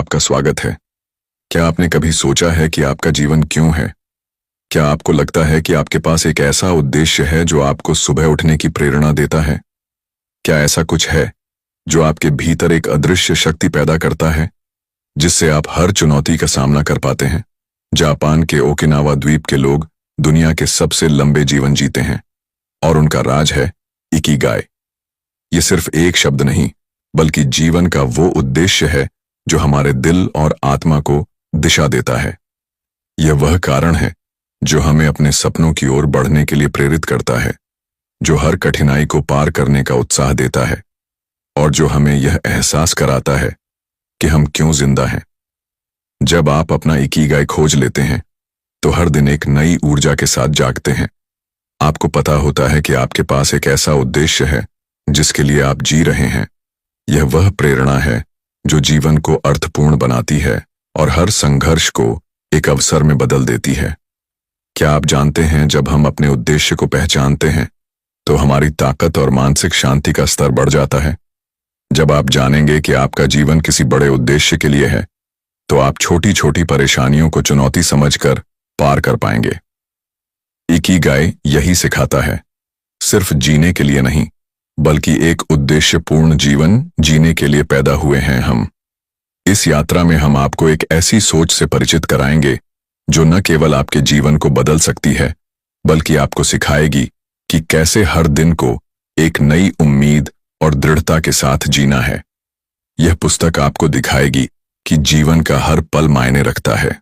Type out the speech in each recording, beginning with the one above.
आपका स्वागत है। क्या आपने कभी सोचा है कि आपका जीवन क्यों है? क्या आपको लगता है कि आपके पास एक ऐसा उद्देश्य है जो आपको सुबह उठने की प्रेरणा देता है? क्या ऐसा कुछ है जो आपके भीतर एक अदृश्य शक्ति पैदा करता है जिससे आप हर चुनौती का सामना कर पाते हैं? जापान के ओकिनावा द्वीप के लोग दुनिया के सबसे लंबे जीवन जीते हैं और उनका राज है इकिगाई। ये सिर्फ एक शब्द नहीं बल्कि जीवन का वो उद्देश्य है जो हमारे दिल और आत्मा को दिशा देता है। यह वह कारण है जो हमें अपने सपनों की ओर बढ़ने के लिए प्रेरित करता है, जो हर कठिनाई को पार करने का उत्साह देता है और जो हमें यह एहसास कराता है कि हम क्यों जिंदा हैं। जब आप अपना इकिगाई खोज लेते हैं तो हर दिन एक नई ऊर्जा के साथ जागते हैं। आपको पता होता है कि आपके पास एक ऐसा उद्देश्य है जिसके लिए आप जी रहे हैं। यह वह प्रेरणा है जो जीवन को अर्थपूर्ण बनाती है और हर संघर्ष को एक अवसर में बदल देती है। क्या आप जानते हैं, जब हम अपने उद्देश्य को पहचानते हैं तो हमारी ताकत और मानसिक शांति का स्तर बढ़ जाता है। जब आप जानेंगे कि आपका जीवन किसी बड़े उद्देश्य के लिए है तो आप छोटी छोटी परेशानियों को चुनौती समझकर पार कर पाएंगे। इकिगाई यही सिखाता है, सिर्फ जीने के लिए नहीं बल्कि एक उद्देश्यपूर्ण जीवन जीने के लिए पैदा हुए हैं हम। इस यात्रा में हम आपको एक ऐसी सोच से परिचित कराएंगे जो न केवल आपके जीवन को बदल सकती है बल्कि आपको सिखाएगी कि कैसे हर दिन को एक नई उम्मीद और दृढ़ता के साथ जीना है। यह पुस्तक आपको दिखाएगी कि जीवन का हर पल मायने रखता है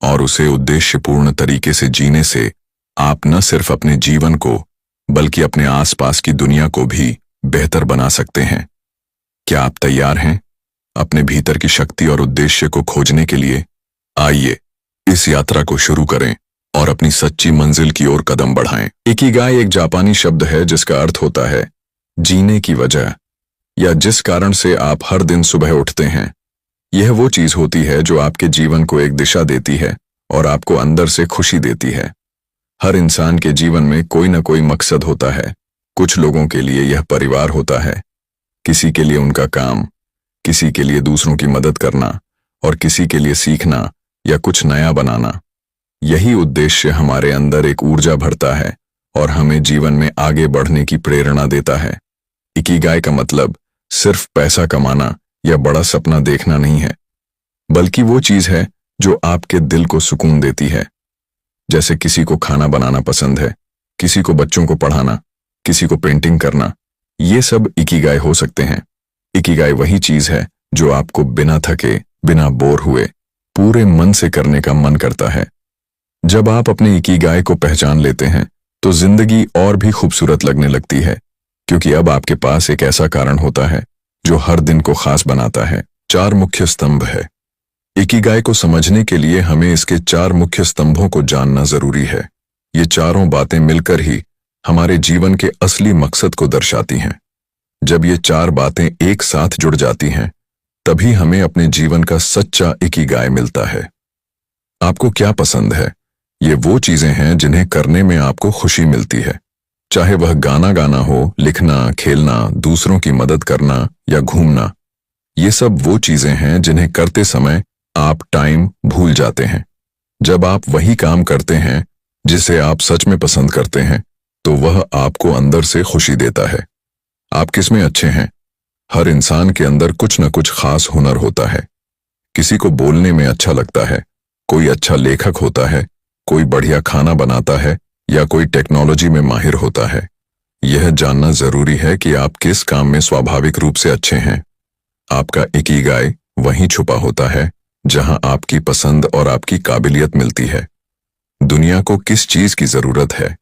और उसे उद्देश्यपूर्ण तरीके से जीने से आप न सिर्फ अपने जीवन को बल्कि अपने आसपास की दुनिया को भी बेहतर बना सकते हैं। क्या आप तैयार हैं अपने भीतर की शक्ति और उद्देश्य को खोजने के लिए? आइए इस यात्रा को शुरू करें और अपनी सच्ची मंजिल की ओर कदम बढ़ाएं। इकिगाई एक जापानी शब्द है जिसका अर्थ होता है जीने की वजह या जिस कारण से आप हर दिन सुबह उठते हैं। यह वो चीज होती है जो आपके जीवन को एक दिशा देती है और आपको अंदर से खुशी देती है। हर इंसान के जीवन में कोई न कोई मकसद होता है। कुछ लोगों के लिए यह परिवार होता है, किसी के लिए उनका काम, किसी के लिए दूसरों की मदद करना और किसी के लिए सीखना या कुछ नया बनाना। यही उद्देश्य हमारे अंदर एक ऊर्जा भरता है और हमें जीवन में आगे बढ़ने की प्रेरणा देता है। इकिगाई का मतलब सिर्फ पैसा कमाना या बड़ा सपना देखना नहीं है, बल्कि वो चीज है जो आपके दिल को सुकून देती है। जैसे किसी को खाना बनाना पसंद है, किसी को बच्चों को पढ़ाना, किसी को पेंटिंग करना, ये सब इकिगाई हो सकते हैं। इकिगाई वही चीज है जो आपको बिना थके, बिना बोर हुए पूरे मन से करने का मन करता है। जब आप अपने इकिगाई को पहचान लेते हैं तो जिंदगी और भी खूबसूरत लगने लगती है, क्योंकि अब आपके पास एक ऐसा कारण होता है जो हर दिन को खास बनाता है। 4 मुख्य स्तंभ है। इकिगाई को समझने के लिए हमें इसके 4 मुख्य स्तंभों को जानना जरूरी है। ये चारों बातें मिलकर ही हमारे जीवन के असली मकसद को दर्शाती हैं। जब ये 4 बातें एक साथ जुड़ जाती हैं तभी हमें अपने जीवन का सच्चा इकिगाई मिलता है। आपको क्या पसंद है? ये वो चीजें हैं जिन्हें करने में आपको खुशी मिलती है, चाहे वह गाना गाना हो, लिखना, खेलना, दूसरों की मदद करना या घूमना। ये सब वो चीजें हैं जिन्हें करते समय आप टाइम भूल जाते हैं। जब आप वही काम करते हैं जिसे आप सच में पसंद करते हैं तो वह आपको अंदर से खुशी देता है। आप किसमें अच्छे हैं? हर इंसान के अंदर कुछ न कुछ खास हुनर होता है। किसी को बोलने में अच्छा लगता है, कोई अच्छा लेखक होता है, कोई बढ़िया खाना बनाता है या कोई टेक्नोलॉजी में माहिर होता है। यह जानना जरूरी है कि आप किस काम में स्वाभाविक रूप से अच्छे हैं। आपका इकिगाई वहीं छुपा होता है जहां आपकी पसंद और आपकी काबिलियत मिलती है। दुनिया को किस चीज की जरूरत है,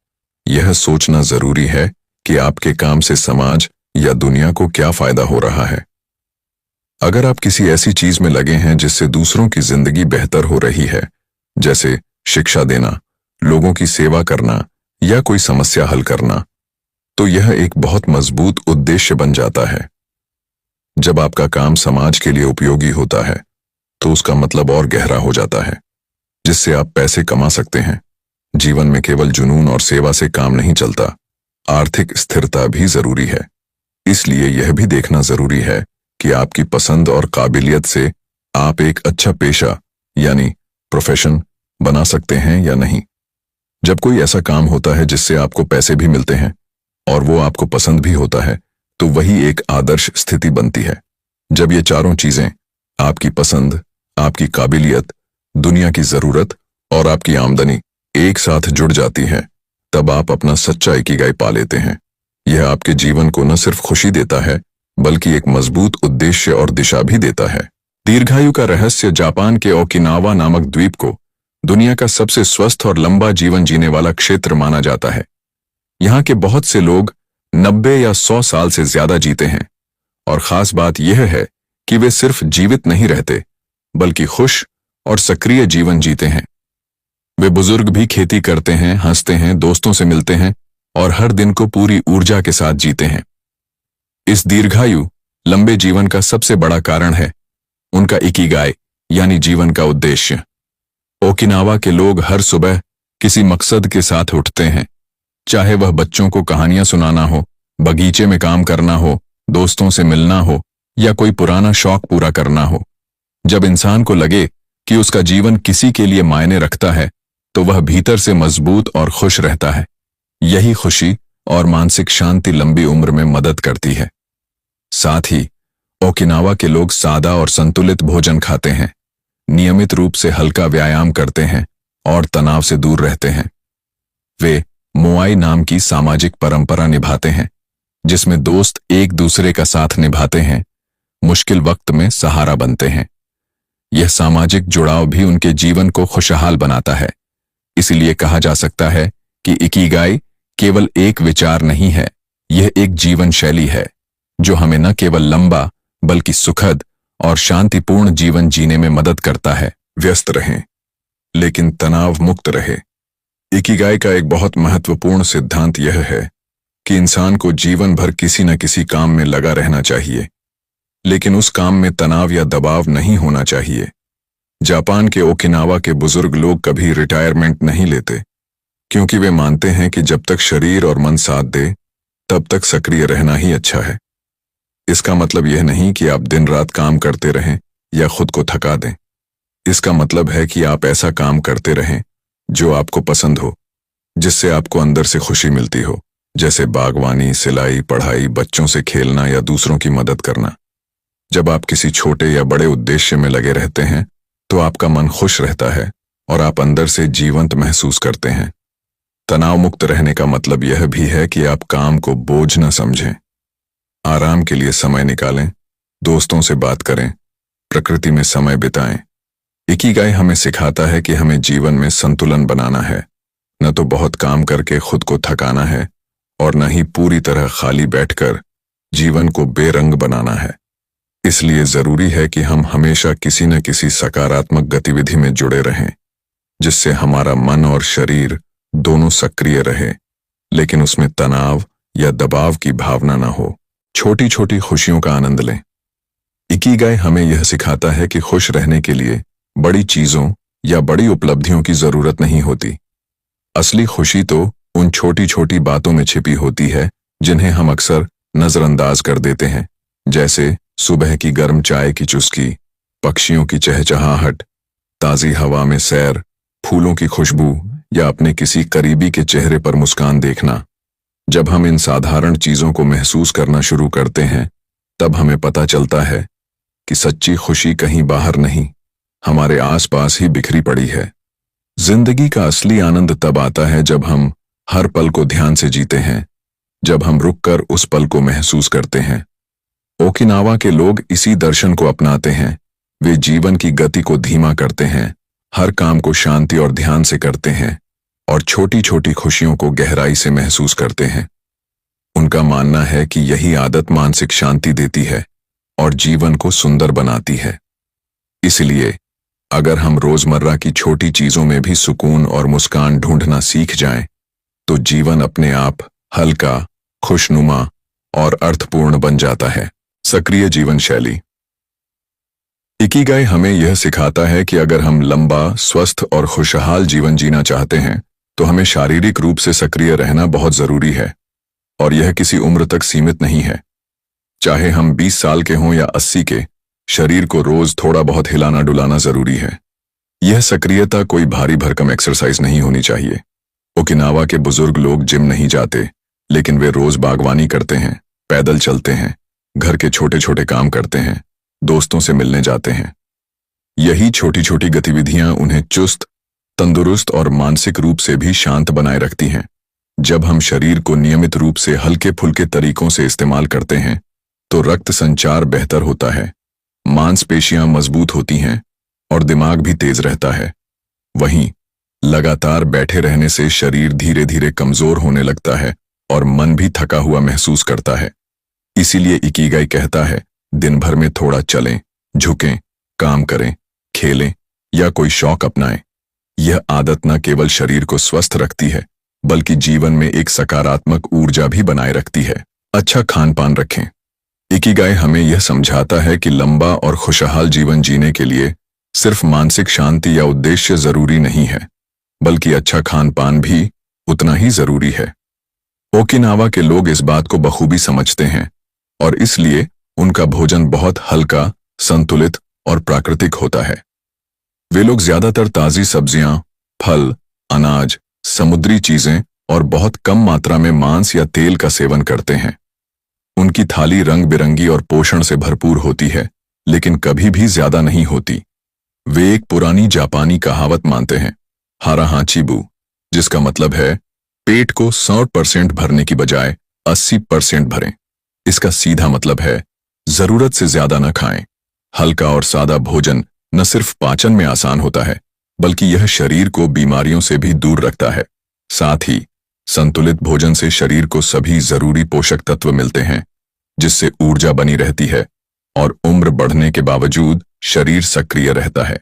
यह सोचना जरूरी है कि आपके काम से समाज या दुनिया को क्या फायदा हो रहा है। अगर आप किसी ऐसी चीज में लगे हैं जिससे दूसरों की जिंदगी बेहतर हो रही है, जैसे शिक्षा देना, लोगों की सेवा करना या कोई समस्या हल करना, तो यह एक बहुत मजबूत उद्देश्य बन जाता है। जब आपका काम समाज के लिए उपयोगी होता है तो उसका मतलब और गहरा हो जाता है, जिससे आप पैसे कमा सकते हैं। जीवन में केवल जुनून और सेवा से काम नहीं चलता, आर्थिक स्थिरता भी जरूरी है। इसलिए यह भी देखना जरूरी है कि आपकी पसंद और काबिलियत से आप एक अच्छा पेशा यानी प्रोफेशन बना सकते हैं या नहीं। जब कोई ऐसा काम होता है जिससे आपको पैसे भी मिलते हैं और वो आपको पसंद भी होता है, तो वही एक आदर्श स्थिति बनती है। जब ये चारों चीजें, आपकी पसंद, आपकी काबिलियत, दुनिया की जरूरत और आपकी आमदनी एक साथ जुड़ जाती हैं, तब आप अपना सच्चा इकिगाई पा लेते हैं। यह आपके जीवन को न सिर्फ खुशी देता है, बल्कि एक मजबूत उद्देश्य और दिशा भी देता है। दीर्घायु का रहस्य जापान के ओकिनावा नामक द्वीप को दुनिया का सबसे स्वस्थ और लंबा जीवन जीने वाला क्षेत्र माना जाता है। यहाँ के बहुत से लोग 90 या 100 साल से ज्यादा जीते हैं, और खास बात यह है कि वे सिर्फ जीवित नहीं रहते, बल्कि खुश और सक्रिय जीवन जीते हैं। वे बुजुर्ग भी खेती करते हैं, हंसते हैं, दोस्तों से मिलते हैं और हर दिन को पूरी ऊर्जा के साथ जीते हैं। इस दीर्घायु लंबे जीवन का सबसे बड़ा कारण है उनका इकिगाई यानी जीवन का उद्देश्य। ओकिनावा के लोग हर सुबह किसी मकसद के साथ उठते हैं, चाहे वह बच्चों को कहानियां सुनाना हो, बगीचे में काम करना हो, दोस्तों से मिलना हो या कोई पुराना शौक पूरा करना हो। जब इंसान को लगे कि उसका जीवन किसी के लिए मायने रखता है, तो वह भीतर से मजबूत और खुश रहता है। यही खुशी और मानसिक शांति लंबी उम्र में मदद करती है। साथ ही ओकिनावा के लोग सादा और संतुलित भोजन खाते हैं, नियमित रूप से हल्का व्यायाम करते हैं और तनाव से दूर रहते हैं। वे मोआई नाम की सामाजिक परंपरा निभाते हैं, जिसमें दोस्त एक दूसरे का साथ निभाते हैं, मुश्किल वक्त में सहारा बनते हैं। यह सामाजिक जुड़ाव भी उनके जीवन को खुशहाल बनाता है। इसलिए कहा जा सकता है कि इकिगाई केवल एक विचार नहीं है, यह एक जीवन शैली है जो हमें न केवल लंबा बल्कि सुखद और शांतिपूर्ण जीवन जीने में मदद करता है। व्यस्त रहें लेकिन तनाव मुक्त रहे। इकिगाई का एक बहुत महत्वपूर्ण सिद्धांत यह है कि इंसान को जीवन भर किसी न किसी काम में लगा रहना चाहिए, लेकिन उस काम में तनाव या दबाव नहीं होना चाहिए। जापान के ओकिनावा के बुजुर्ग लोग कभी रिटायरमेंट नहीं लेते, क्योंकि वे मानते हैं कि जब तक शरीर और मन साथ दे, तब तक सक्रिय रहना ही अच्छा है। इसका मतलब यह नहीं कि आप दिन रात काम करते रहें या खुद को थका दें। इसका मतलब है कि आप ऐसा काम करते रहें जो आपको पसंद हो, जिससे आपको अंदर से खुशी मिलती हो, जैसे बागवानी, सिलाई, पढ़ाई, बच्चों से खेलना या दूसरों की मदद करना। जब आप किसी छोटे या बड़े उद्देश्य में लगे रहते हैं, तो आपका मन खुश रहता है और आप अंदर से जीवंत महसूस करते हैं। तनाव मुक्त रहने का मतलब यह भी है कि आप काम को बोझ न समझें। आराम के लिए समय निकालें, दोस्तों से बात करें, प्रकृति में समय बिताएं। इकिगाई हमें सिखाता है कि हमें जीवन में संतुलन बनाना है, न तो बहुत काम करके खुद को थकाना है और न ही पूरी तरह खाली बैठकर जीवन को बेरंग बनाना है। इसलिए जरूरी है कि हम हमेशा किसी न किसी सकारात्मक गतिविधि में जुड़े रहें, जिससे हमारा मन और शरीर दोनों सक्रिय रहे, लेकिन उसमें तनाव या दबाव की भावना न हो। छोटी छोटी खुशियों का आनंद लें। इकिगाई हमें यह सिखाता है कि खुश रहने के लिए बड़ी चीजों या बड़ी उपलब्धियों की जरूरत नहीं होती। असली खुशी तो उन छोटी छोटी बातों में छिपी होती है जिन्हें हम अक्सर नजरअंदाज कर देते हैं, जैसे सुबह की गर्म चाय की चुस्की, पक्षियों की चहचहाहट, ताजी हवा में सैर, फूलों की खुशबू या अपने किसी करीबी के चेहरे पर मुस्कान देखना। जब हम इन साधारण चीजों को महसूस करना शुरू करते हैं, तब हमें पता चलता है कि सच्ची खुशी कहीं बाहर नहीं, हमारे आसपास ही बिखरी पड़ी है। जिंदगी का असली आनंद तब आता है जब हम हर पल को ध्यान से जीते हैं, जब हम रुककर उस पल को महसूस करते हैं। ओकिनावा के लोग इसी दर्शन को अपनाते हैं। वे जीवन की गति को धीमा करते हैं, हर काम को शांति और ध्यान से करते हैं और छोटी छोटी खुशियों को गहराई से महसूस करते हैं। उनका मानना है कि यही आदत मानसिक शांति देती है और जीवन को सुंदर बनाती है। इसलिए अगर हम रोजमर्रा की छोटी चीजों में भी सुकून और मुस्कान ढूंढना सीख जाएं, तो जीवन अपने आप हल्का, खुशनुमा और अर्थपूर्ण बन जाता है। सक्रिय जीवन शैली। इकिगाई हमें यह सिखाता है कि अगर हम लंबा, स्वस्थ और खुशहाल जीवन जीना चाहते हैं, तो हमें शारीरिक रूप से सक्रिय रहना बहुत जरूरी है, और यह किसी उम्र तक सीमित नहीं है। चाहे हम 20 साल के हों या 80 के, शरीर को रोज थोड़ा बहुत हिलाना डुलाना जरूरी है। यह सक्रियता कोई भारी भरकम एक्सरसाइज नहीं होनी चाहिए। ओकिनावा के बुजुर्ग लोग जिम नहीं जाते, लेकिन वे रोज बागवानी करते हैं, पैदल चलते हैं, घर के छोटे छोटे काम करते हैं, दोस्तों से मिलने जाते हैं। यही छोटी छोटी गतिविधियां उन्हें चुस्त, तंदुरुस्त और मानसिक रूप से भी शांत बनाए रखती हैं। जब हम शरीर को नियमित रूप से हल्के फुल्के तरीकों से इस्तेमाल करते हैं तो रक्त संचार बेहतर होता है, मांसपेशियां मजबूत होती हैं और दिमाग भी तेज रहता है। वहीं लगातार बैठे रहने से शरीर धीरे धीरे कमजोर होने लगता है और मन भी थका हुआ महसूस करता है। इसीलिए इकिगाई कहता है, दिन भर में थोड़ा चलें, झुकें, काम करें, खेलें या कोई शौक अपनाएं। यह आदत न केवल शरीर को स्वस्थ रखती है, बल्कि जीवन में एक सकारात्मक ऊर्जा भी बनाए रखती है। अच्छा खान पान रखें। इकिगाई हमें यह समझाता है कि लंबा और खुशहाल जीवन जीने के लिए सिर्फ मानसिक शांति या उद्देश्य जरूरी नहीं है, बल्कि अच्छा खान पान भी उतना ही जरूरी है। ओकिनावा के लोग इस बात को बखूबी समझते हैं और इसलिए उनका भोजन बहुत हल्का, संतुलित और प्राकृतिक होता है। वे लोग ज्यादातर ताजी सब्जियां, फल, अनाज, समुद्री चीजें और बहुत कम मात्रा में मांस या तेल का सेवन करते हैं। उनकी थाली रंग बिरंगी और पोषण से भरपूर होती है, लेकिन कभी भी ज्यादा नहीं होती। वे एक पुरानी जापानी कहावत मानते हैं, हारा हाचीबू, जिसका मतलब है पेट को 100% भरने की बजाय 80% भरें। इसका सीधा मतलब है जरूरत से ज्यादा न खाएं। हल्का और सादा भोजन न सिर्फ पाचन में आसान होता है, बल्कि यह शरीर को बीमारियों से भी दूर रखता है। साथ ही संतुलित भोजन से शरीर को सभी जरूरी पोषक तत्व मिलते हैं, जिससे ऊर्जा बनी रहती है और उम्र बढ़ने के बावजूद शरीर सक्रिय रहता है।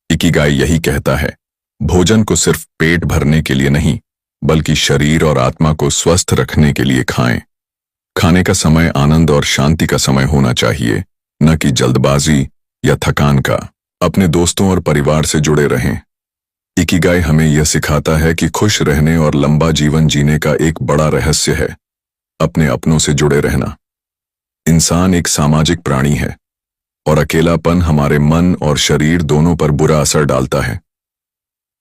इकिगाई यही कहता है, भोजन को सिर्फ पेट भरने के लिए नहीं, बल्कि शरीर और आत्मा को स्वस्थ रखने के लिए खाएं। खाने का समय आनंद और शांति का समय होना चाहिए, न कि जल्दबाजी या थकान का। अपने दोस्तों और परिवार से जुड़े रहें। इकिगाई हमें यह सिखाता है कि खुश रहने और लंबा जीवन जीने का एक बड़ा रहस्य है अपने अपनों से जुड़े रहना। इंसान एक सामाजिक प्राणी है और अकेलापन हमारे मन और शरीर दोनों पर बुरा असर डालता है।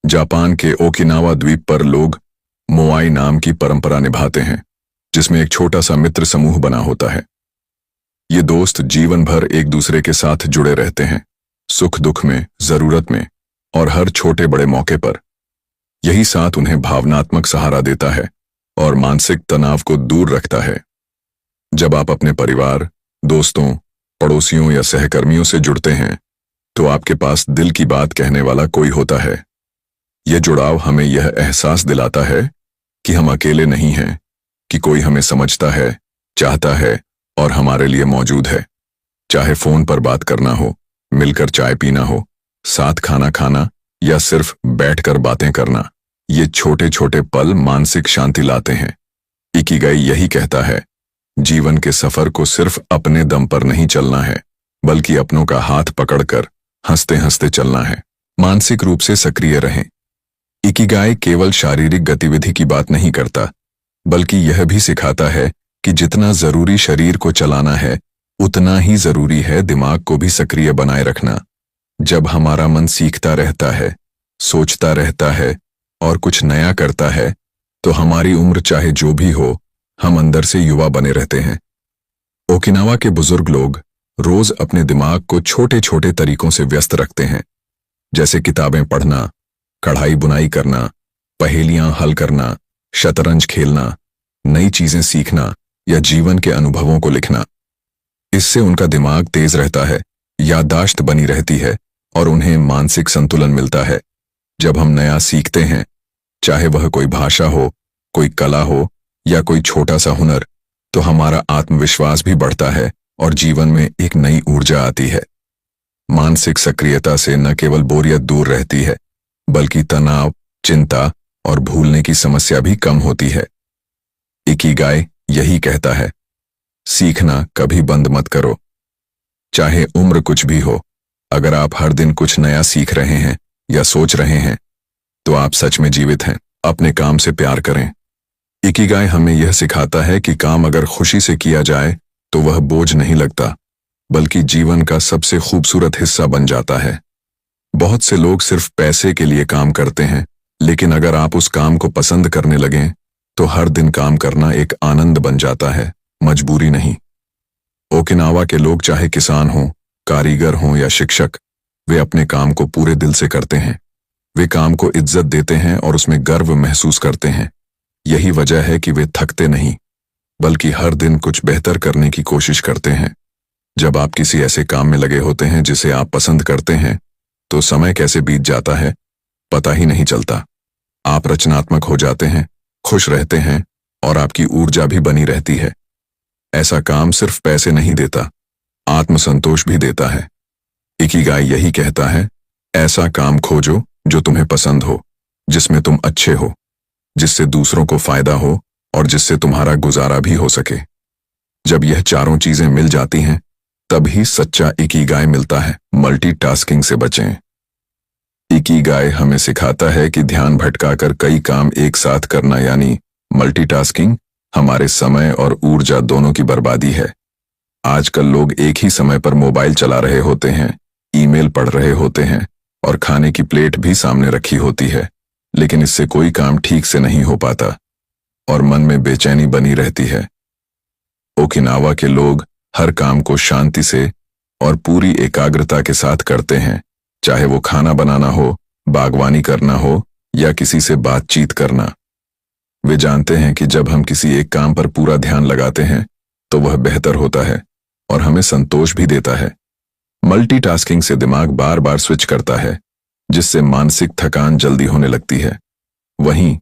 जापान के ओकिनावा द्वीप पर लोग मोआई नाम की परंपरा निभाते हैं, जिसमें एक छोटा सा मित्र समूह बना होता है। ये दोस्त जीवन भर एक दूसरे के साथ जुड़े रहते हैं, सुख दुख में, जरूरत में और हर छोटे बड़े मौके पर। यही साथ उन्हें भावनात्मक सहारा देता है और मानसिक तनाव को दूर रखता है। जब आप अपने परिवार, दोस्तों, पड़ोसियों या सहकर्मियों से जुड़ते हैं तो आपके पास दिल की बात कहने वाला कोई होता है। यह जुड़ाव हमें यह एहसास दिलाता है कि हम अकेले नहीं हैं, कि कोई हमें समझता है, चाहता है और हमारे लिए मौजूद है। चाहे फोन पर बात करना हो, मिलकर चाय पीना हो, साथ खाना खाना या सिर्फ बैठकर बातें करना, ये छोटे छोटे पल मानसिक शांति लाते हैं। इकिगाई यही कहता है, जीवन के सफर को सिर्फ अपने दम पर नहीं चलना है, बल्कि अपनों का हाथ पकड़कर हंसते हंसते चलना है। मानसिक रूप से सक्रिय रहें। इकिगाई केवल शारीरिक गतिविधि की बात नहीं करता, बल्कि यह भी सिखाता है कि जितना जरूरी शरीर को चलाना है, उतना ही जरूरी है दिमाग को भी सक्रिय बनाए रखना। जब हमारा मन सीखता रहता है, सोचता रहता है और कुछ नया करता है, तो हमारी उम्र चाहे जो भी हो, हम अंदर से युवा बने रहते हैं। ओकिनावा के बुजुर्ग लोग रोज अपने दिमाग को छोटे छोटे तरीकों से व्यस्त रखते हैं, जैसे किताबें पढ़ना, कढ़ाई बुनाई करना, पहेलियां हल करना, शतरंज खेलना, नई चीजें सीखना या जीवन के अनुभवों को लिखना। इससे उनका दिमाग तेज रहता है, याददाश्त बनी रहती है और उन्हें मानसिक संतुलन मिलता है। जब हम नया सीखते हैं, चाहे वह कोई भाषा हो, कोई कला हो या कोई छोटा सा हुनर, तो हमारा आत्मविश्वास भी बढ़ता है और जीवन में एक नई ऊर्जा आती है। मानसिक सक्रियता से न केवल बोरियत दूर रहती है, बल्कि तनाव, चिंता और भूलने की समस्या भी कम होती है। इकिगाई यही कहता है, सीखना कभी बंद मत करो। चाहे उम्र कुछ भी हो, अगर आप हर दिन कुछ नया सीख रहे हैं या सोच रहे हैं, तो आप सच में जीवित हैं। अपने काम से प्यार करें। इकिगाई हमें यह सिखाता है कि काम अगर खुशी से किया जाए तो वह बोझ नहीं लगता, बल्कि जीवन का सबसे खूबसूरत हिस्सा बन जाता है। बहुत से लोग सिर्फ पैसे के लिए काम करते हैं, लेकिन अगर आप उस काम को पसंद करने लगें तो हर दिन काम करना एक आनंद बन जाता है, मजबूरी नहीं। ओकिनावा के लोग चाहे किसान हों, कारीगर हों या शिक्षक, वे अपने काम को पूरे दिल से करते हैं। वे काम को इज्जत देते हैं और उसमें गर्व महसूस करते हैं। यही वजह है कि वे थकते नहीं, बल्कि हर दिन कुछ बेहतर करने की कोशिश करते हैं। जब आप किसी ऐसे काम में लगे होते हैं जिसे आप पसंद करते हैं, तो समय कैसे बीत जाता है पता ही नहीं चलता। आप रचनात्मक हो जाते हैं, खुश रहते हैं और आपकी ऊर्जा भी बनी रहती है। ऐसा काम सिर्फ पैसे नहीं देता, आत्मसंतोष भी देता है। इकिगाई यही कहता है, ऐसा काम खोजो जो तुम्हें पसंद हो, जिसमें तुम अच्छे हो, जिससे दूसरों को फायदा हो और जिससे तुम्हारा गुजारा भी हो सके। जब यह चारों चीजें मिल जाती हैं, तभी सच्चा इकिगाई मिलता है। मल्टीटास्किंग से बचें। इकिगाई हमें सिखाता है कि ध्यान भटकाकर कई काम एक साथ करना यानी मल्टीटास्किंग हमारे समय और ऊर्जा दोनों की बर्बादी है। आजकल लोग एक ही समय पर मोबाइल चला रहे होते हैं, ईमेल पढ़ रहे होते हैं और खाने की प्लेट भी सामने रखी होती है, लेकिन इससे कोई काम ठीक से नहीं हो पाता और मन में बेचैनी बनी रहती है। ओकिनावा के लोग हर काम को शांति से और पूरी एकाग्रता के साथ करते हैं, चाहे वो खाना बनाना हो, बागवानी करना हो या किसी से बातचीत करना। वे जानते हैं कि जब हम किसी एक काम पर पूरा ध्यान लगाते हैं तो वह बेहतर होता है और हमें संतोष भी देता है। मल्टीटास्किंग से दिमाग बार बार स्विच करता है, जिससे मानसिक थकान जल्दी होने लगती है। वहीं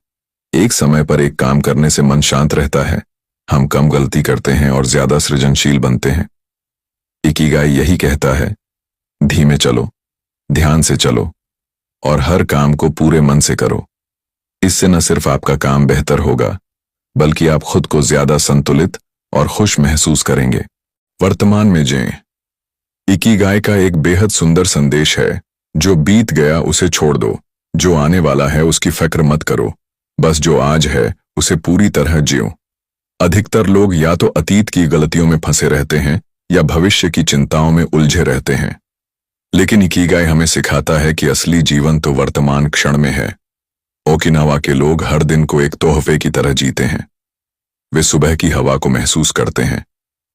एक समय पर एक काम करने से मन शांत रहता है, हम कम गलती करते हैं और ज्यादा सृजनशील बनते हैं। इकिगाई यही कहता है, धीमे चलो, ध्यान से चलो और हर काम को पूरे मन से करो। इससे न सिर्फ आपका काम बेहतर होगा, बल्कि आप खुद को ज्यादा संतुलित और खुश महसूस करेंगे। वर्तमान में जिएं। इकिगाई का एक बेहद सुंदर संदेश है, जो बीत गया उसे छोड़ दो, जो आने वाला है उसकी फिक्र मत करो, बस जो आज है उसे पूरी तरह जियो। अधिकतर लोग या तो अतीत की गलतियों में फंसे रहते हैं या भविष्य की चिंताओं में उलझे रहते हैं, लेकिन इकिगाई हमें सिखाता है कि असली जीवन तो वर्तमान क्षण में है। ओकिनावा के लोग हर दिन को एक तोहफे की तरह जीते हैं। वे सुबह की हवा को महसूस करते हैं,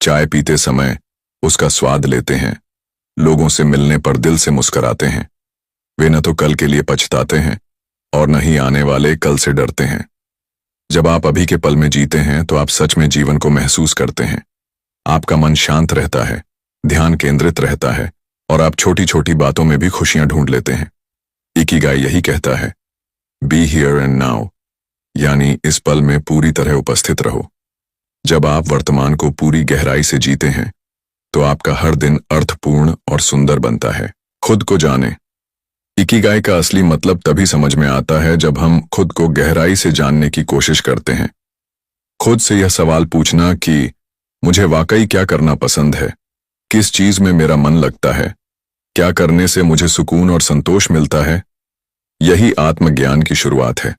चाय पीते समय उसका स्वाद लेते हैं, लोगों से मिलने पर दिल से मुस्कुराते हैं। वे न तो कल के लिए पछताते हैं और न ही आने वाले कल से डरते हैं। जब आप अभी के पल में जीते हैं तो आप सच में जीवन को महसूस करते हैं। आपका मन शांत रहता है, ध्यान केंद्रित रहता है और आप छोटी छोटी बातों में भी खुशियां ढूंढ लेते हैं। इकिगाई यही कहता है, बी हियर एंड नाउ, यानी इस पल में पूरी तरह उपस्थित रहो। जब आप वर्तमान को पूरी गहराई से जीते हैं तो आपका हर दिन अर्थपूर्ण और सुंदर बनता है। खुद को जाने। इकिगाई का असली मतलब तभी समझ में आता है जब हम खुद को गहराई से जानने की कोशिश करते हैं। खुद से यह सवाल पूछना कि मुझे वाकई क्या करना पसंद है, किस चीज में मेरा मन लगता है, क्या करने से मुझे सुकून और संतोष मिलता है, यही आत्मज्ञान की शुरुआत है।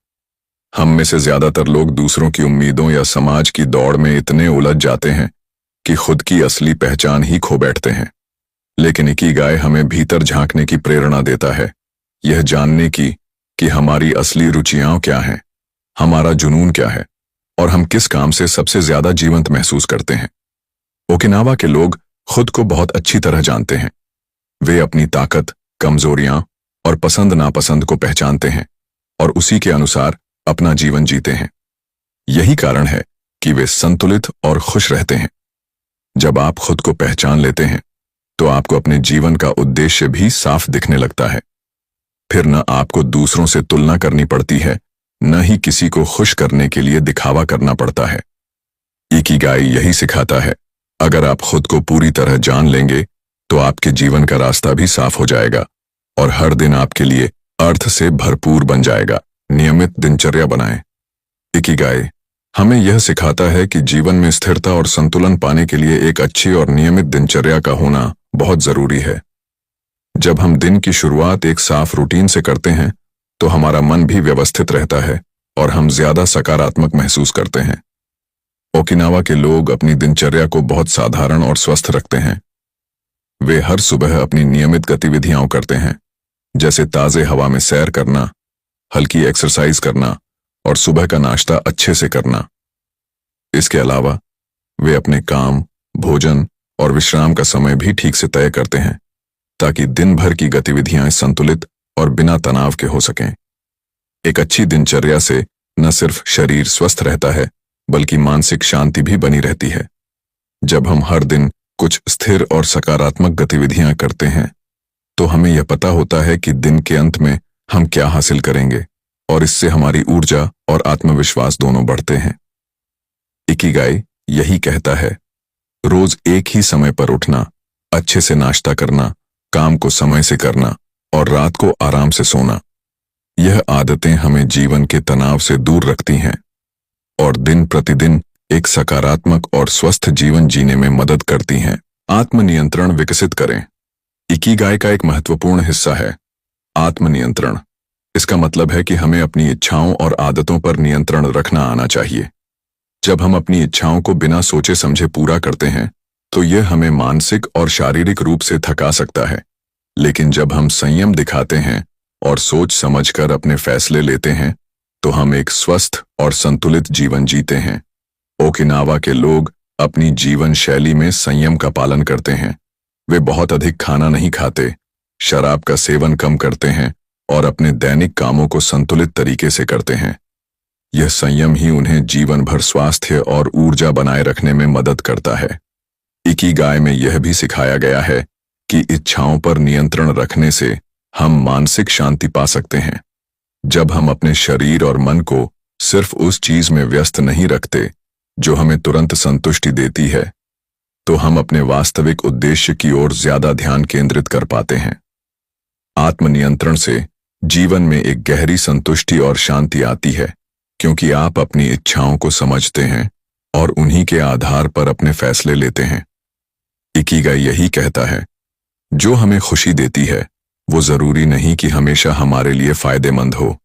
हम में से ज्यादातर लोग दूसरों की उम्मीदों या समाज की दौड़ में इतने उलझ जाते हैं कि खुद की असली पहचान ही खो बैठते हैं। लेकिन इकिगाई हमें भीतर झांकने की प्रेरणा देता है, यह जानने की कि हमारी असली रुचियां क्या हैं, हमारा जुनून क्या है और हम किस काम से सबसे ज्यादा जीवंत महसूस करते हैं। ओकिनावा के लोग खुद को बहुत अच्छी तरह जानते हैं। वे अपनी ताकत, कमजोरियां और पसंद नापसंद को पहचानते हैं और उसी के अनुसार अपना जीवन जीते हैं। यही कारण है कि वे संतुलित और खुश रहते हैं। जब आप खुद को पहचान लेते हैं तो आपको अपने जीवन का उद्देश्य भी साफ दिखने लगता है। फिर न आपको दूसरों से तुलना करनी पड़ती है, न ही किसी को खुश करने के लिए दिखावा करना पड़ता है। इकिगाई यही सिखाता है, अगर आप खुद को पूरी तरह जान लेंगे तो आपके जीवन का रास्ता भी साफ हो जाएगा और हर दिन आपके लिए अर्थ से भरपूर बन जाएगा। नियमित दिनचर्या बनाएं। इकिगाई हमें यह सिखाता है कि जीवन में स्थिरता और संतुलन पाने के लिए एक अच्छी और नियमित दिनचर्या का होना बहुत जरूरी है। जब हम दिन की शुरुआत एक साफ रूटीन से करते हैं तो हमारा मन भी व्यवस्थित रहता है और हम ज्यादा सकारात्मक महसूस करते हैं। ओकिनावा के लोग अपनी दिनचर्या को बहुत साधारण और स्वस्थ रखते हैं। वे हर सुबह अपनी नियमित गतिविधियां करते हैं, जैसे ताजे हवा में सैर करना, हल्की एक्सरसाइज करना और सुबह का नाश्ता अच्छे से करना। इसके अलावा वे अपने काम, भोजन और विश्राम का समय भी ठीक से तय करते हैं, ताकि दिन भर की गतिविधियां संतुलित और बिना तनाव के हो सकें। एक अच्छी दिनचर्या से न सिर्फ शरीर स्वस्थ रहता है, बल्कि मानसिक शांति भी बनी रहती है। जब हम हर दिन कुछ स्थिर और सकारात्मक गतिविधियां करते हैं, तो हमें यह पता होता है कि दिन के अंत में हम क्या हासिल करेंगे, और इससे हमारी ऊर्जा और आत्मविश्वास दोनों बढ़ते हैं। इकिगाई यही कहता है, रोज एक ही समय पर उठना, अच्छे से नाश्ता करना, काम को समय से करना और रात को आराम से सोना। यह आदतें हमें जीवन के तनाव से दूर रखती हैं और दिन प्रतिदिन एक सकारात्मक और स्वस्थ जीवन जीने में मदद करती हैं। आत्मनियंत्रण विकसित करें। इकिगाई का एक महत्वपूर्ण हिस्सा है आत्मनियंत्रण। इसका मतलब है कि हमें अपनी इच्छाओं और आदतों पर नियंत्रण रखना आना चाहिए। जब हम अपनी इच्छाओं को बिना सोचे समझे पूरा करते हैं, तो यह हमें मानसिक और शारीरिक रूप से थका सकता है। लेकिन जब हम संयम दिखाते हैं और सोच समझकर अपने फैसले लेते हैं, तो हम एक स्वस्थ और संतुलित जीवन जीते हैं। ओकिनावा के लोग अपनी जीवन शैली में संयम का पालन करते हैं। वे बहुत अधिक खाना नहीं खाते, शराब का सेवन कम करते हैं और अपने दैनिक कामों को संतुलित तरीके से करते हैं। यह संयम ही उन्हें जीवन भर स्वास्थ्य और ऊर्जा बनाए रखने में मदद करता है। इकिगाई में यह भी सिखाया गया है कि इच्छाओं पर नियंत्रण रखने से हम मानसिक शांति पा सकते हैं। जब हम अपने शरीर और मन को सिर्फ उस चीज में व्यस्त नहीं रखते जो हमें तुरंत संतुष्टि देती है, तो हम अपने वास्तविक उद्देश्य की ओर ज्यादा ध्यान केंद्रित कर पाते हैं। आत्मनियंत्रण से जीवन में एक गहरी संतुष्टि और शांति आती है, क्योंकि आप अपनी इच्छाओं को समझते हैं और उन्हीं के आधार पर अपने फैसले लेते हैं। इकिगाई यही कहता है, जो हमें खुशी देती है वो जरूरी नहीं कि हमेशा हमारे लिए फायदेमंद हो।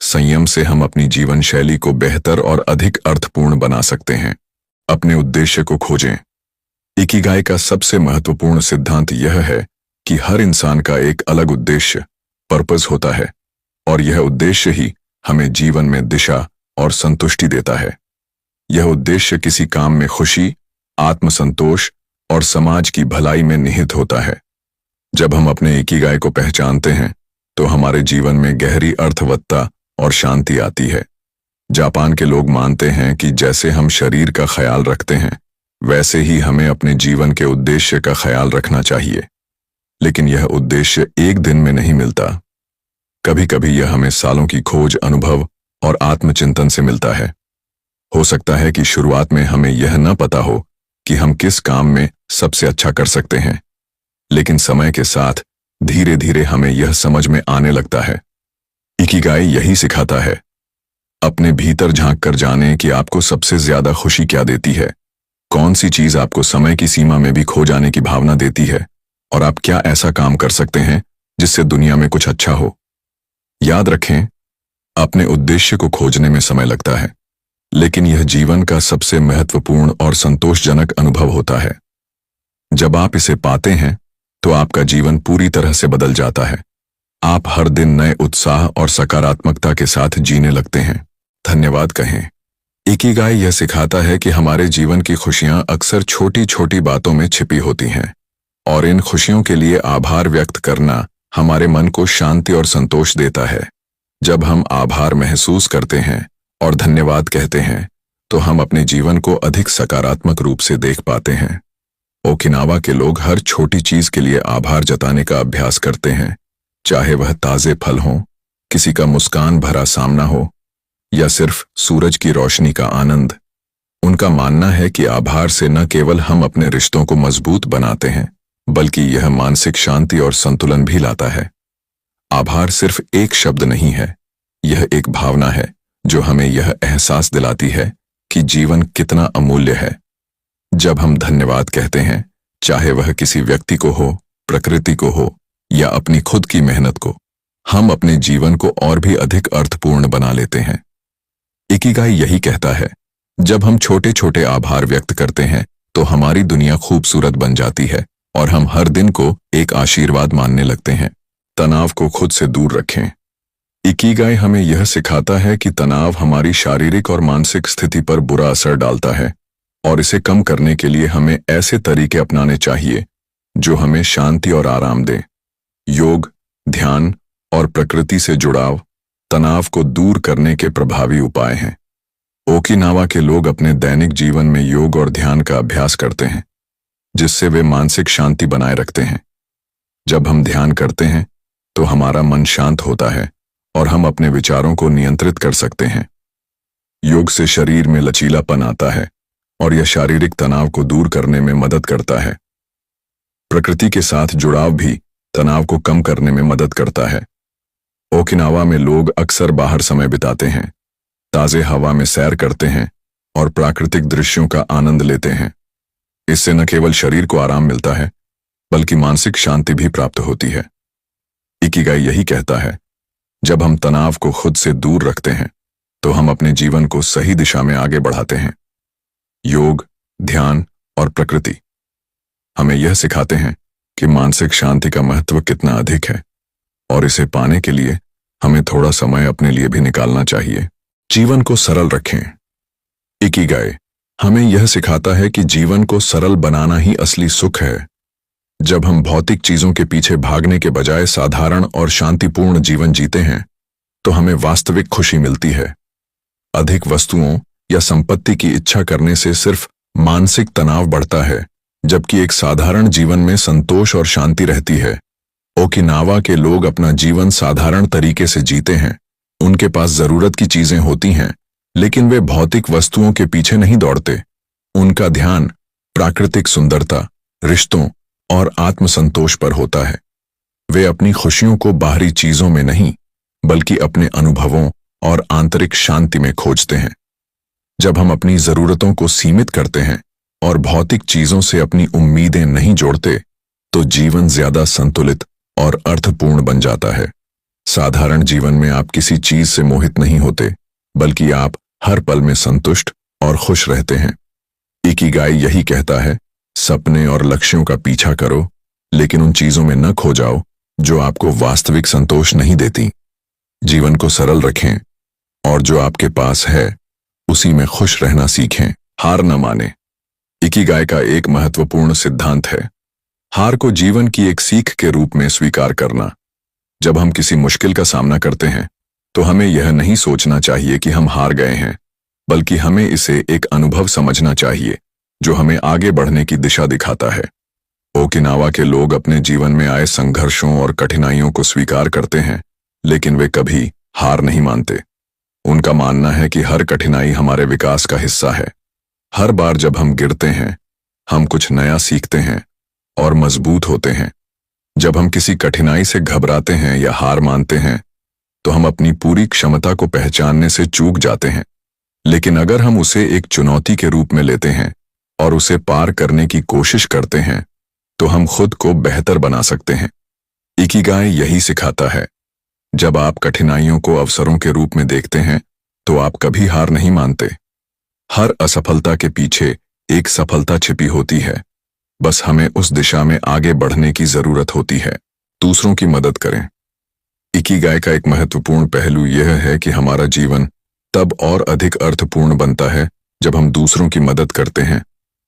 संयम से हम अपनी जीवन शैली को बेहतर और अधिक अर्थपूर्ण बना सकते हैं। अपने उद्देश्य को खोजें। इकिगाई का सबसे महत्वपूर्ण सिद्धांत यह है कि हर इंसान का एक अलग उद्देश्य, पर्पस होता है, और यह उद्देश्य ही हमें जीवन में दिशा और संतुष्टि देता है। यह उद्देश्य किसी काम में खुशी, आत्मसंतोष और समाज की भलाई में निहित होता है। जब हम अपने इकिगाई को पहचानते हैं, तो हमारे जीवन में गहरी अर्थवत्ता और शांति आती है। जापान के लोग मानते हैं कि जैसे हम शरीर का ख्याल रखते हैं, वैसे ही हमें अपने जीवन के उद्देश्य का ख्याल रखना चाहिए। लेकिन यह उद्देश्य एक दिन में नहीं मिलता। कभी कभी यह हमें सालों की खोज, अनुभव और आत्मचिंतन से मिलता है। हो सकता है कि शुरुआत में हमें यह न पता हो कि हम किस काम में सबसे अच्छा कर सकते हैं, लेकिन समय के साथ धीरे धीरे हमें यह समझ में आने लगता है। इकिगाई यही सिखाता है, अपने भीतर झांक कर जानें कि आपको सबसे ज्यादा खुशी क्या देती है, कौन सी चीज आपको समय की सीमा में भी खो जाने की भावना देती है, और आप क्या ऐसा काम कर सकते हैं जिससे दुनिया में कुछ अच्छा हो। याद रखें, अपने उद्देश्य को खोजने में समय लगता है, लेकिन यह जीवन का सबसे महत्वपूर्ण और संतोषजनक अनुभव होता है। जब आप इसे पाते हैं, तो आपका जीवन पूरी तरह से बदल जाता है। आप हर दिन नए उत्साह और सकारात्मकता के साथ जीने लगते हैं। धन्यवाद कहें। इकिगाई यह सिखाता है कि हमारे जीवन की खुशियां अक्सर छोटी छोटी बातों में छिपी होती हैं, और इन खुशियों के लिए आभार व्यक्त करना हमारे मन को शांति और संतोष देता है। जब हम आभार महसूस करते हैं और धन्यवाद कहते हैं, तो हम अपने जीवन को अधिक सकारात्मक रूप से देख पाते हैं। ओकिनावा के लोग हर छोटी चीज के लिए आभार जताने का अभ्यास करते हैं, चाहे वह ताजे फल हों, किसी का मुस्कान भरा सामना हो, या सिर्फ सूरज की रोशनी का आनंद। उनका मानना है कि आभार से न केवल हम अपने रिश्तों को मजबूत बनाते हैं, बल्कि यह मानसिक शांति और संतुलन भी लाता है। आभार सिर्फ एक शब्द नहीं है, यह एक भावना है जो हमें यह एहसास दिलाती है कि जीवन कितना अमूल्य है। जब हम धन्यवाद कहते हैं, चाहे वह किसी व्यक्ति को हो, प्रकृति को हो, या अपनी खुद की मेहनत को, हम अपने जीवन को और भी अधिक अर्थपूर्ण बना लेते हैं। इकिगाई यही कहता है, जब हम छोटे छोटे आभार व्यक्त करते हैं, तो हमारी दुनिया खूबसूरत बन जाती है और हम हर दिन को एक आशीर्वाद मानने लगते हैं। तनाव को खुद से दूर रखें। इकिगाई हमें यह सिखाता है कि तनाव हमारी शारीरिक और मानसिक स्थिति पर बुरा असर डालता है और इसे कम करने के लिए हमें ऐसे तरीके अपनाने चाहिए जो हमें शांति और आराम दें। योग, ध्यान और प्रकृति से जुड़ाव तनाव को दूर करने के प्रभावी उपाय हैं। ओकिनावा के लोग अपने दैनिक जीवन में योग और ध्यान का अभ्यास करते हैं, जिससे वे मानसिक शांति बनाए रखते हैं। जब हम ध्यान करते हैं तो हमारा मन शांत होता है और हम अपने विचारों को नियंत्रित कर सकते हैं। योग से शरीर में लचीलापन आता है और यह शारीरिक तनाव को दूर करने में मदद करता है। प्रकृति के साथ जुड़ाव भी तनाव को कम करने में मदद करता है। ओकिनावा में लोग अक्सर बाहर समय बिताते हैं, ताजे हवा में सैर करते हैं और प्राकृतिक दृश्यों का आनंद लेते हैं। इससे न केवल शरीर को आराम मिलता है, बल्कि मानसिक शांति भी प्राप्त होती है। इकिगाई यही कहता है, जब हम तनाव को खुद से दूर रखते हैं तो हम अपने जीवन को सही दिशा में आगे बढ़ाते हैं। योग, ध्यान और प्रकृति हमें यह सिखाते हैं कि मानसिक शांति का महत्व कितना अधिक है और इसे पाने के लिए हमें थोड़ा समय अपने लिए भी निकालना चाहिए। जीवन को सरल रखें। इकिगाई हमें यह सिखाता है कि जीवन को सरल बनाना ही असली सुख है। जब हम भौतिक चीजों के पीछे भागने के बजाय साधारण और शांतिपूर्ण जीवन जीते हैं तो हमें वास्तविक खुशी मिलती है। अधिक वस्तुओं या संपत्ति की इच्छा करने से सिर्फ मानसिक तनाव बढ़ता है, जबकि एक साधारण जीवन में संतोष और शांति रहती है। ओकिनावा के लोग अपना जीवन साधारण तरीके से जीते हैं। उनके पास जरूरत की चीजें होती हैं, लेकिन वे भौतिक वस्तुओं के पीछे नहीं दौड़ते। उनका ध्यान प्राकृतिक सुंदरता, रिश्तों और आत्मसंतोष पर होता है। वे अपनी खुशियों को बाहरी चीजों में नहीं, बल्कि अपने अनुभवों और आंतरिक शांति में खोजते हैं। जब हम अपनी जरूरतों को सीमित करते हैं और भौतिक चीजों से अपनी उम्मीदें नहीं जोड़ते, तो जीवन ज्यादा संतुलित और अर्थपूर्ण बन जाता है। साधारण जीवन में आप किसी चीज से मोहित नहीं होते, बल्कि आप हर पल में संतुष्ट और खुश रहते हैं। इकिगाई यही कहता है, सपने और लक्ष्यों का पीछा करो, लेकिन उन चीजों में न खो जाओ जो आपको वास्तविक संतोष नहीं देती। जीवन को सरल रखें और जो आपके पास है उसी में खुश रहना सीखें। हार न माने। इकिगाई का एक महत्वपूर्ण सिद्धांत है, हार को जीवन की एक सीख के रूप में स्वीकार करना। जब हम किसी मुश्किल का सामना करते हैं तो हमें यह नहीं सोचना चाहिए कि हम हार गए हैं, बल्कि हमें इसे एक अनुभव समझना चाहिए जो हमें आगे बढ़ने की दिशा दिखाता है। ओकिनावा के लोग अपने जीवन में आए संघर्षों और कठिनाइयों को स्वीकार करते हैं, लेकिन वे कभी हार नहीं मानते। उनका मानना है कि हर कठिनाई हमारे विकास का हिस्सा है। हर बार जब हम गिरते हैं, हम कुछ नया सीखते हैं और मजबूत होते हैं। जब हम किसी कठिनाई से घबराते हैं या हार मानते हैं, तो हम अपनी पूरी क्षमता को पहचानने से चूक जाते हैं। लेकिन अगर हम उसे एक चुनौती के रूप में लेते हैं और उसे पार करने की कोशिश करते हैं, तो हम खुद को बेहतर बना सकते हैं। इकिगाई यही सिखाता है, जब आप कठिनाइयों को अवसरों के रूप में देखते हैं, तो आप कभी हार नहीं मानते। हर असफलता के पीछे एक सफलता छिपी होती है। बस हमें उस दिशा में आगे बढ़ने की जरूरत होती है। दूसरों की मदद करें। इकिगाई का एक महत्वपूर्ण पहलू यह है कि हमारा जीवन तब और अधिक अर्थपूर्ण बनता है जब हम दूसरों की मदद करते हैं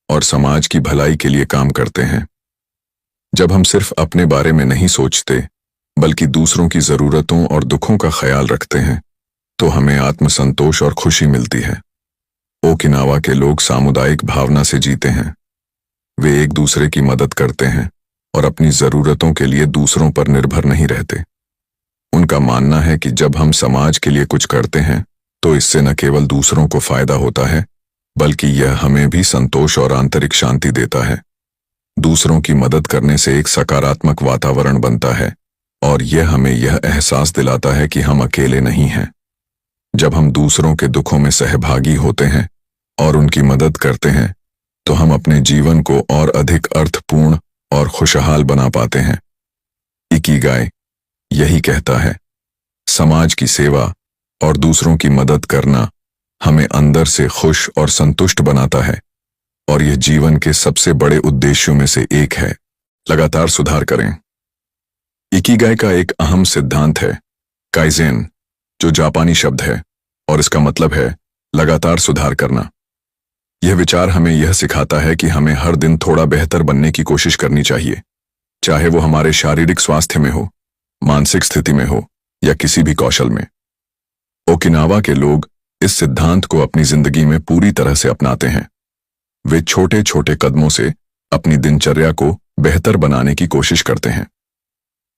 और समाज की भलाई के लिए काम करते हैं। जब हम सिर्फ अपने बारे में नहीं सोचते, बल्कि दूसरों की जरूरतों और दुखों का ख्याल रखते हैं, तो हमें आत्मसंतोष और खुशी मिलती है। ओकिनावा के लोग सामुदायिक भावना से जीते हैं। वे एक दूसरे की मदद करते हैं और अपनी जरूरतों के लिए दूसरों पर निर्भर नहीं रहते। उनका मानना है कि जब हम समाज के लिए कुछ करते हैं, तो इससे न केवल दूसरों को फायदा होता है, बल्कि यह हमें भी संतोष और आंतरिक शांति देता है। दूसरों की मदद करने से एक सकारात्मक वातावरण बनता है और यह हमें यह एहसास दिलाता है कि हम अकेले नहीं हैं। जब हम दूसरों के दुखों में सहभागी होते हैं और उनकी मदद करते हैं, तो हम अपने जीवन को और अधिक अर्थपूर्ण और खुशहाल बना पाते हैं। इकिगाई यही कहता है, समाज की सेवा और दूसरों की मदद करना हमें अंदर से खुश और संतुष्ट बनाता है और यह जीवन के सबसे बड़े उद्देश्यों में से एक है। लगातार सुधार करें। इकिगाई का एक अहम सिद्धांत है काइजेन, जो जापानी शब्द है और इसका मतलब है लगातार सुधार करना। यह विचार हमें यह सिखाता है कि हमें हर दिन थोड़ा बेहतर बनने की कोशिश करनी चाहिए, चाहे वो हमारे शारीरिक स्वास्थ्य में हो, मानसिक स्थिति में हो या किसी भी कौशल में। ओकिनावा के लोग इस सिद्धांत को अपनी जिंदगी में पूरी तरह से अपनाते हैं। वे छोटे छोटे कदमों से अपनी दिनचर्या को बेहतर बनाने की कोशिश करते हैं।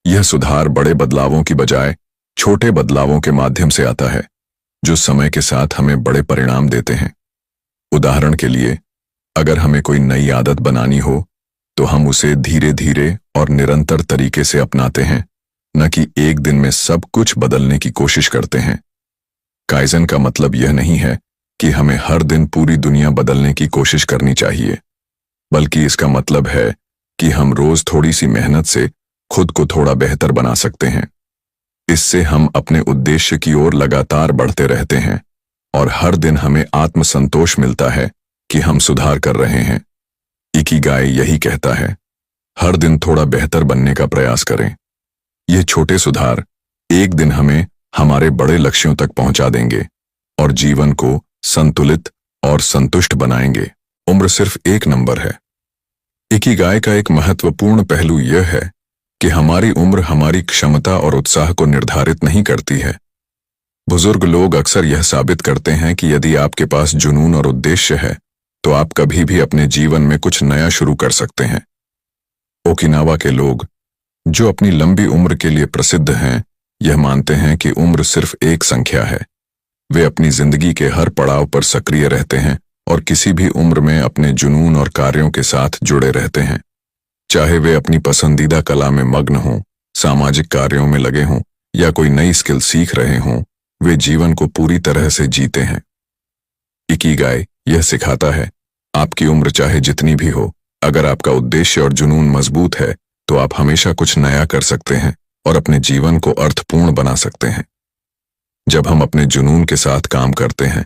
यह सुधार बड़े बदलावों की बजाय छोटे बदलावों के माध्यम से आता है, जो समय के साथ हमें बड़े परिणाम देते हैं। उदाहरण के लिए, अगर हमें कोई नई आदत बनानी हो तो हम उसे धीरे धीरे और निरंतर तरीके से अपनाते हैं, न कि एक दिन में सब कुछ बदलने की कोशिश करते हैं। काइजन का मतलब यह नहीं है कि हमें हर दिन पूरी दुनिया बदलने की कोशिश करनी चाहिए, बल्कि इसका मतलब है कि हम रोज थोड़ी सी मेहनत से खुद को थोड़ा बेहतर बना सकते हैं। इससे हम अपने उद्देश्य की ओर लगातार बढ़ते रहते हैं और हर दिन हमें आत्मसंतोष मिलता है कि हम सुधार कर रहे हैं। इकिगाई यही कहता है, हर दिन थोड़ा बेहतर बनने का प्रयास करें। ये छोटे सुधार एक दिन हमें हमारे बड़े लक्ष्यों तक पहुंचा देंगे और जीवन को संतुलित और संतुष्ट बनाएंगे। उम्र सिर्फ एक नंबर है। इकिगाई का एक महत्वपूर्ण पहलू यह है कि हमारी उम्र हमारी क्षमता और उत्साह को निर्धारित नहीं करती है। बुजुर्ग लोग अक्सर यह साबित करते हैं कि यदि आपके पास जुनून और उद्देश्य है तो आप कभी भी अपने जीवन में कुछ नया शुरू कर सकते हैं। ओकिनावा के लोग, जो अपनी लंबी उम्र के लिए प्रसिद्ध हैं, यह मानते हैं कि उम्र सिर्फ एक संख्या है। वे अपनी जिंदगी के हर पड़ाव पर सक्रिय रहते हैं और किसी भी उम्र में अपने जुनून और कार्यों के साथ जुड़े रहते हैं। चाहे वे अपनी पसंदीदा कला में मग्न हों, सामाजिक कार्यों में लगे हों या कोई नई स्किल सीख रहे हों, वे जीवन को पूरी तरह से जीते हैं। इकिगाई यह सिखाता है, आपकी उम्र चाहे जितनी भी हो, अगर आपका उद्देश्य और जुनून मजबूत है तो आप हमेशा कुछ नया कर सकते हैं और अपने जीवन को अर्थपूर्ण बना सकते हैं। जब हम अपने जुनून के साथ काम करते हैं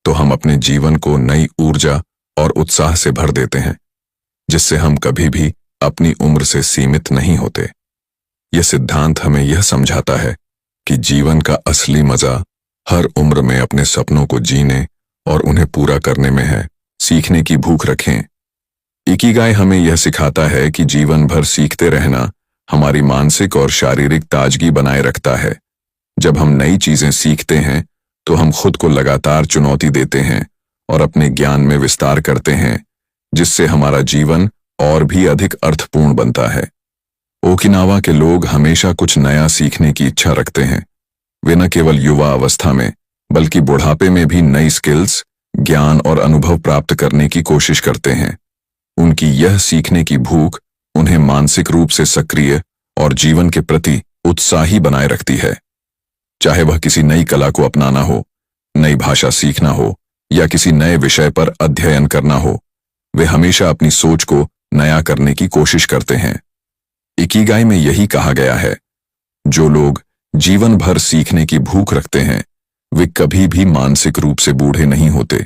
तो हम अपने जीवन को नई ऊर्जा और उत्साह से भर देते हैं, जिससे हम कभी भी अपनी उम्र से सीमित नहीं होते। यह सिद्धांत हमें यह समझाता है कि जीवन का असली मजा हर उम्र में अपने सपनों को जीने और उन्हें पूरा करने में है। सीखने की भूख रखें। इकिगाई हमें यह सिखाता है कि जीवन भर सीखते रहना हमारी मानसिक और शारीरिक ताजगी बनाए रखता है। जब हम नई चीजें सीखते हैं तो हम खुद को लगातार चुनौती देते हैं और अपने ज्ञान में विस्तार करते हैं, जिससे हमारा जीवन और भी अधिक अर्थपूर्ण बनता है। ओकिनावा के लोग हमेशा कुछ नया सीखने की इच्छा रखते हैं। वे न केवल युवा अवस्था में बल्कि बुढ़ापे में भी नई स्किल्स, ज्ञान और अनुभव प्राप्त करने की कोशिश करते हैं। उनकी यह सीखने की भूख उन्हें मानसिक रूप से सक्रिय और जीवन के प्रति उत्साही बनाए रखती है। चाहे वह किसी नई कला को अपनाना हो, नई भाषा सीखना हो या किसी नए विषय पर अध्ययन करना हो, वे हमेशा अपनी सोच को नया करने की कोशिश करते हैं। इकिगाई में यही कहा गया है, जो लोग जीवन भर सीखने की भूख रखते हैं वे कभी भी मानसिक रूप से बूढ़े नहीं होते।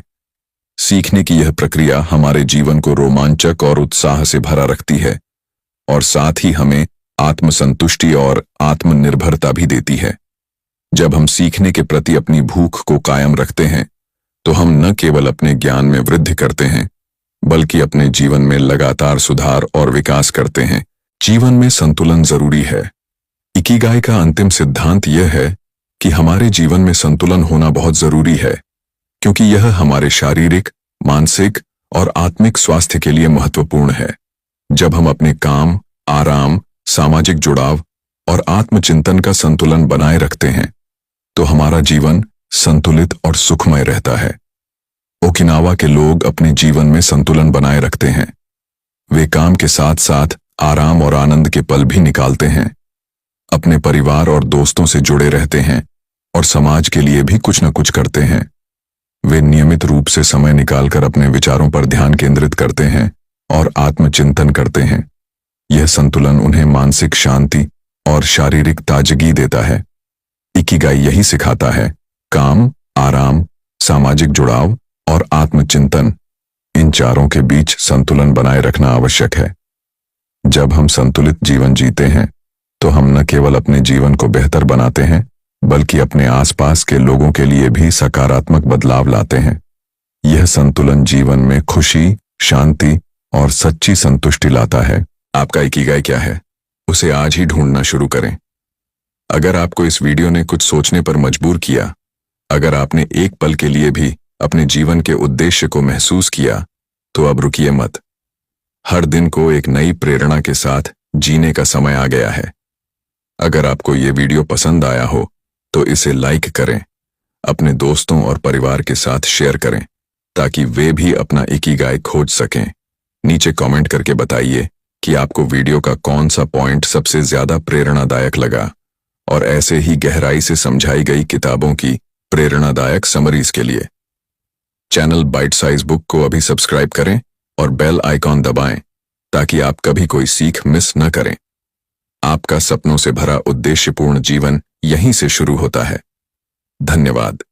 सीखने की यह प्रक्रिया हमारे जीवन को रोमांचक और उत्साह से भरा रखती है और साथ ही हमें आत्मसंतुष्टि और आत्मनिर्भरता भी देती है। जब हम सीखने के प्रति अपनी भूख को कायम रखते हैं तो हम न केवल अपने ज्ञान में वृद्धि करते हैं बल्कि अपने जीवन में लगातार सुधार और विकास करते हैं। जीवन में संतुलन जरूरी है। इकिगाई का अंतिम सिद्धांत यह है कि हमारे जीवन में संतुलन होना बहुत जरूरी है, क्योंकि यह हमारे शारीरिक, मानसिक और आत्मिक स्वास्थ्य के लिए महत्वपूर्ण है। जब हम अपने काम, आराम, सामाजिक जुड़ाव और आत्मचिंतन का संतुलन बनाए रखते हैं तो हमारा जीवन संतुलित और सुखमय रहता है। ओकिनावा के लोग अपने जीवन में संतुलन बनाए रखते हैं। वे काम के साथ साथ आराम और आनंद के पल भी निकालते हैं, अपने परिवार और दोस्तों से जुड़े रहते हैं और समाज के लिए भी कुछ न कुछ करते हैं। वे नियमित रूप से समय निकालकर अपने विचारों पर ध्यान केंद्रित करते हैं और आत्मचिंतन करते हैं। यह संतुलन उन्हें मानसिक शांति और शारीरिक ताजगी देता है। इकिगाई यही सिखाता है, काम, आराम, सामाजिक जुड़ाव और आत्मचिंतन, इन चारों के बीच संतुलन बनाए रखना आवश्यक है। जब हम संतुलित जीवन जीते हैं तो हम न केवल अपने जीवन को बेहतर बनाते हैं बल्कि अपने आसपास के लोगों के लिए भी सकारात्मक बदलाव लाते हैं। यह संतुलन जीवन में खुशी, शांति और सच्ची संतुष्टि लाता है। आपका इकिगाई क्या है? उसे आज ही ढूंढना शुरू करें। अगर आपको इस वीडियो ने कुछ सोचने पर मजबूर किया, अगर आपने एक पल के लिए भी अपने जीवन के उद्देश्य को महसूस किया, तो अब रुकिए मत। हर दिन को एक नई प्रेरणा के साथ जीने का समय आ गया है। अगर आपको ये वीडियो पसंद आया हो तो इसे लाइक करें, अपने दोस्तों और परिवार के साथ शेयर करें ताकि वे भी अपना इकिगाई खोज सकें। नीचे कमेंट करके बताइए कि आपको वीडियो का कौन सा पॉइंट सबसे ज्यादा प्रेरणादायक लगा, और ऐसे ही गहराई से समझाई गई किताबों की प्रेरणादायक समरीज के लिए चैनल बाइट साइज बुक को अभी सब्सक्राइब करें और बेल आइकॉन दबाएं ताकि आप कभी कोई सीख मिस न करें। आपका सपनों से भरा उद्देश्यपूर्ण जीवन यहीं से शुरू होता है। धन्यवाद।